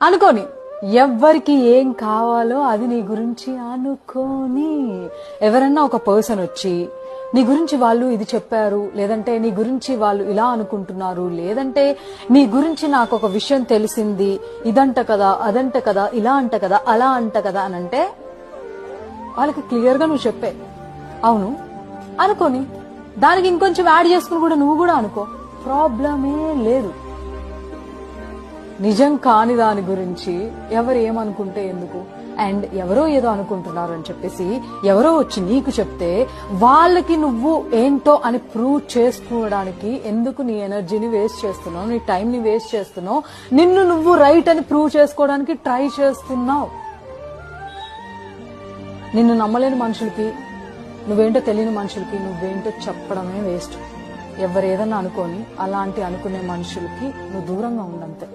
అనుకోని ఎవ్వరికి ఏం కావాలో అది నీ గురించి అనుకోని. ఎవరన్నా ఒక పర్సన్ వచ్చి నీ గురించి వాళ్ళు ఇది చెప్పారు, లేదంటే నీ గురించి వాళ్ళు ఇలా అనుకుంటున్నారు, లేదంటే నీ గురించి నాకు ఒక విషయం తెలిసింది, ఇదంట కదా, అదంట కదా, ఇలా అంట కదా, అలా అంట కదా అని అంటే వాళ్ళకి క్లియర్ గా నువ్వు చెప్పే అవును అనుకోని, దానికి ఇంకొంచెం యాడ్ చేసుకుని కూడా నువ్వు కూడా అనుకో, ప్రాబ్లమే లేదు. నిజం కాని దాని గురించి ఎవరు ఏమనుకుంటే ఎందుకు? అండ్ ఎవరో ఏదో అనుకుంటున్నారు అని చెప్పేసి ఎవరో వచ్చి నీకు చెప్తే వాళ్ళకి నువ్వు ఏంటో అని ప్రూవ్ చేసుకోవడానికి ఎందుకు నీ ఎనర్జీని వేస్ట్ చేస్తున్నావు, నీ టైం ని వేస్ట్ చేస్తున్నావు, నిన్ను నువ్వు రైట్ అని ప్రూవ్ చేసుకోవడానికి ట్రై చేస్తున్నావు. నిన్ను నమ్మలేని మనుషులకి, నువ్వేంటో తెలియని మనుషులకి నువ్వేంటో చెప్పడమే వేస్ట్. ఎవరేదన్నా అనుకోని అలాంటి అనుకునే మనుషులకి నువ్వు దూరంగా ఉండంతే.